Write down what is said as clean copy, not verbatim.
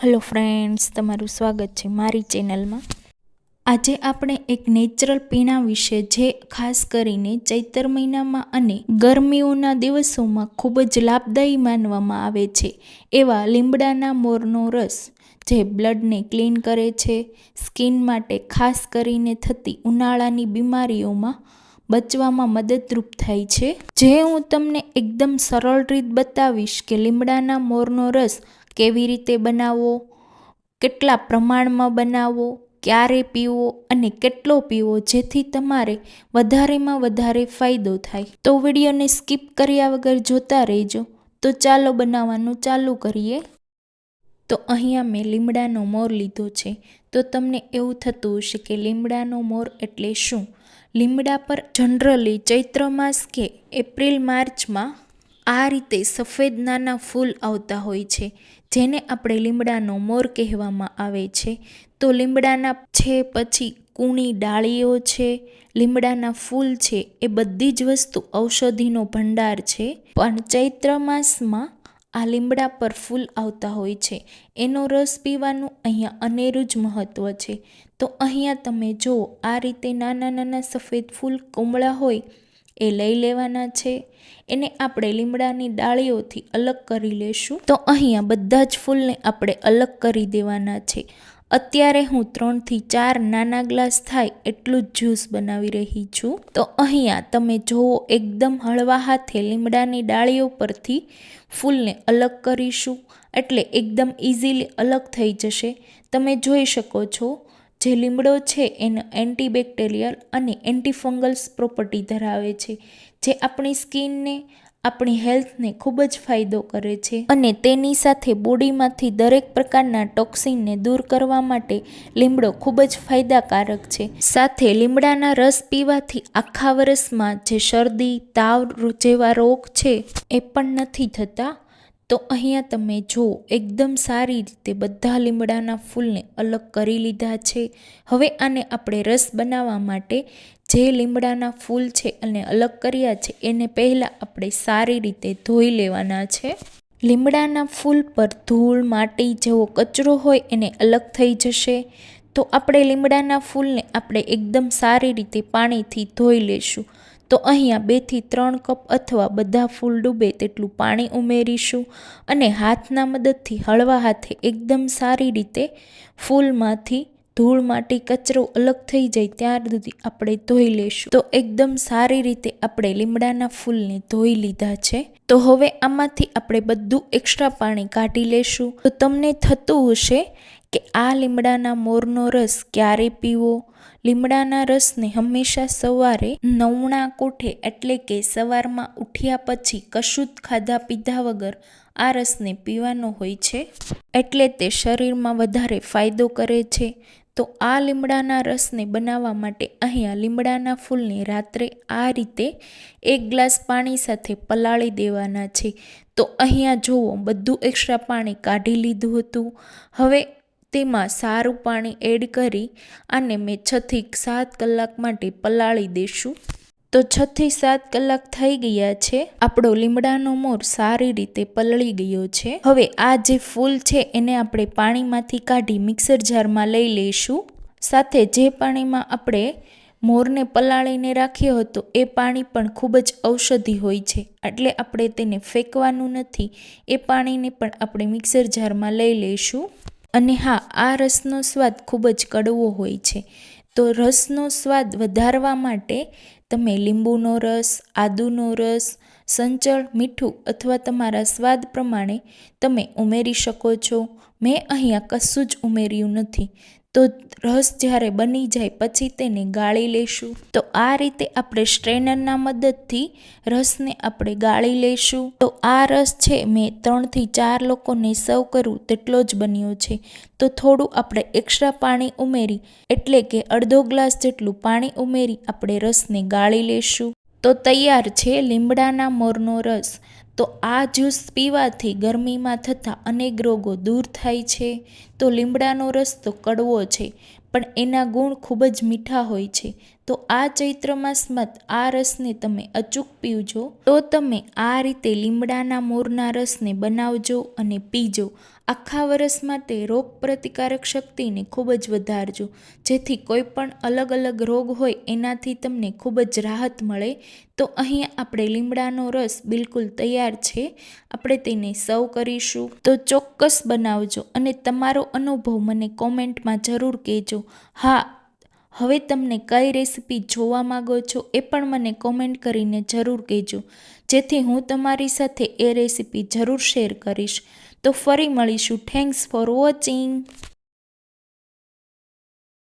Hello friends, તમારું સ્વાગત છે મારી ચેનલમાં। આજે આપણે એક નેચરલ પીણા વિશે જે ખાસ કરીને ચૈત્ર મહિનામાં અને ગરમીઓના દિવસોમાં ખૂબ જ લાભદાયી માનવામાં આવે છે એવા લીમડાના મોરનો રસ, જે બ્લડને ક્લીન કરે છે, સ્કિન માટે ખાસ કરીને થતી ઉનાળાની બીમારીઓમાં બચવામાં મદદરૂપ થાય છે। જે હું તમને એકદમ સરળ રીત બતાવીશ કે લીમડાના મોરનો રસ કેવી રીતે બનાવવો, કેટલા પ્રમાણમાં બનાવવો, ક્યારે પીવો અને કેટલો પીવો, જેથી તમારે વધારેમાં વધારે ફાયદો થાય। તો વિડીયોને સ્કીપ કર્યા વગર જોતા રહેજો। તો ચાલો બનાવવાનું ચાલુ કરીએ। તો અહીંયા મેં લીમડાનો મોર લીધો છે। તો તમને એવું થતું હશે કે લીમડાનો મોર એટલે શું? લીમડા પર જનરલી ચૈત્ર માસ કે એપ્રિલ માર્ચમાં આ રીતે સફેદ નાના ફૂલ આવતા હોય છે, જેને આપણે લીમડાનો મોર કહેવામાં આવે છે। તો લીમડાના છે, પછી કૂણી ડાળીઓ છે, લીમડાના ફૂલ છે, એ બધી જ વસ્તુ ઔષધિનો ભંડાર છે। પણ ચૈત્ર માસમાં આ લીમડા પર ફૂલ આવતા હોય છે, એનો રસ પીવાનું અહીંયા અનેરું જ મહત્વ છે। તો અહીંયા તમે જુઓ, આ રીતે નાના નાના સફેદ ફૂલ કુમળા હોય એ લઈ લેવાના છે। એને આપણે લીમડાની ડાળીઓથી અલગ કરી લેશું। તો અહીંયા બધા જ ફૂલને આપણે અલગ કરી દેવાના છે। અત્યારે હું 3 થી 4 નાના ગ્લાસ થાય એટલું જ જ્યુસ બનાવી રહી છું। તો અહીંયા તમે જુઓ, એકદમ હળવા હાથે લીમડાની ડાળીઓ પરથી ફૂલને અલગ કરીશું, એટલે એકદમ ઇઝીલી અલગ થઈ જશે। તમે જોઈ શકો છો, જે લીમડો છે એનો એન્ટીબેક્ટેરિયલ અને એન્ટીફંગલ્સ પ્રોપર્ટી ધરાવે છે, જે આપણી સ્કિનને, આપણી હેલ્થને ખૂબ જ ફાયદો કરે છે અને તેની સાથે બોડીમાંથી દરેક પ્રકારના ટોક્સિનને દૂર કરવા માટે લીમડો ખૂબ જ ફાયદાકારક છે। સાથે લીમડાના રસ પીવાથી આખા વર્ષમાં જે શરદી, તાવ જેવા રોગ છે એ પણ નથી થતા। તો અહીંયા તમે જુઓ, એકદમ સારી રીતે બધા લીમડાના ફૂલને અલગ કરી લીધા છે। હવે આને આપણે રસ બનાવવા માટે જે લીમડાના ફૂલ છે અને અલગ કર્યા છે, એને પહેલાં આપણે સારી રીતે ધોઈ લેવાના છે। લીમડાના ફૂલ પર ધૂળ, માટી જેવો કચરો હોય એને અલગ થઈ જશે। તો આપણે લીમડાના ફૂલને આપણે એકદમ સારી રીતે પાણીથી ધોઈ લેશું। તો અહીંયા 2 થી 3 કપ અથવા બધા ફૂલ ડૂબે તેટલું પાણી ઉમેરીશું અને હાથના મદદથી હળવા હાથે એકદમ સારી રીતે ફૂલમાંથી ધૂળ, માટી, કચરો અલગ થઈ જાય ત્યાર સુધી આપણે ધોઈ લેશું। તો એકદમ સારી રીતે આપણે લીમડાના ફૂલને ધોઈ લીધા છે। તો હવે આમાંથી આપણે બધું એક્સ્ટ્રા પાણી કાઢી લેશું। તો તમને થતું હશે કે આ લીમડાના મોરનો રસ ક્યારે પીવો? લીમડાના રસને હંમેશા સવારે નવણા કોઠે, એટલે કે સવારમાં ઉઠ્યા પછી કશું જ ખાધા પીધા વગર આ રસને પીવાનો હોય છે, એટલે તે શરીરમાં વધારે ફાયદો કરે છે। તો આ લીમડાના રસને બનાવવા માટે અહીંયા લીમડાના ફૂલને રાત્રે આ રીતે 1 ગ્લાસ પાણી સાથે પલાળી દેવાના છે। તો અહીંયા જુઓ, બધું એક્સ્ટ્રા પાણી કાઢી લીધું હતું। હવે તેમાં સારું પાણી એડ કરી આને મેં 6 થી 7 કલાક માટે પલાળી દેશું। તો 6 થી 7 કલાક થઈ ગયા છે, આપણો લીમડાનો મોર સારી રીતે પલળી ગયો છે। હવે આ જે ફૂલ છે એને આપણે પાણીમાંથી કાઢી મિક્સર જારમાં લઈ લઈશું। સાથે જે પાણીમાં આપણે મોરને પલાળીને રાખ્યો હતો એ પાણી પણ ખૂબ જ ઔષધિ હોય છે, એટલે આપણે તેને ફેંકવાનું નથી। એ પાણીને પણ આપણે મિક્સર જારમાં લઈ લઈશું। અને હા, આ રસનો સ્વાદ ખૂબ જ કડવો હોય છે, તો રસનો સ્વાદ વધારવા માટે તમે લીંબુનો રસ, આદુનો રસ, સંચળ, મીઠું અથવા તમારા સ્વાદ પ્રમાણે તમે ઉમેરી શકો છો। મેં અહીંયા કશું જ ઉમેર્યું નથી। તો રસ જ્યારે બની જાય પછી તેને ગાળી લેશું। તો આ રીતે આપણે સ્ટ્રેનરના મદદથી રસને આપણે ગાળી લેશું। તો આ રસ છે મેં 3 થી 4 લોકોને સર્વ કરું તેટલો જ બન્યો છે। તો થોડું આપણે એક્સ્ટ્રા પાણી ઉમેરી, એટલે કે અડધો ગ્લાસ જેટલું પાણી ઉમેરી આપણે રસને ગાળી લેશું। તો તૈયાર છે લીમડાના મોરનો રસ। તો આ જ્યુસ પીવાથી ગરમીમાં થતા અનેક રોગો દૂર થાય છે। તો લીમડાનો રસ તો કડવો છે, પણ એના ગુણ ખૂબ જ મીઠા હોય છે। તો આ ચૈત્ર માસમાં આ રસને તમે અચૂક પીવજો. તો તમે આ રીતે લીમડાના મોરના રસને બનાવજો અને પીજો. આખા વર્ષ માટે રોગ પ્રતિકારક શક્તિને ખૂબ જ વધારજો, જેથી કોઈ પણ અલગ અલગ રોગ હોય એનાથી તમને ખૂબ જ રાહત મળે. તો અહીંયા આપણે લીમડાનો રસ બિલકુલ તૈયાર છે. આપણે તેને સર્વ કરીશું. તો ચોક્કસ બનાવજો અને તમારો અનુભવ મને કોમેન્ટમાં જરૂર કહેજો. હા, હવે તમને કઈ રેસીપી જોવા માંગો છો એ પણ મને કોમેન્ટ કરીને જરૂર કહેજો, જેથી હું તમારી સાથે એ રેસીપી જરૂર શેર કરીશ. તો ફરી મળીશું. Thanks for watching.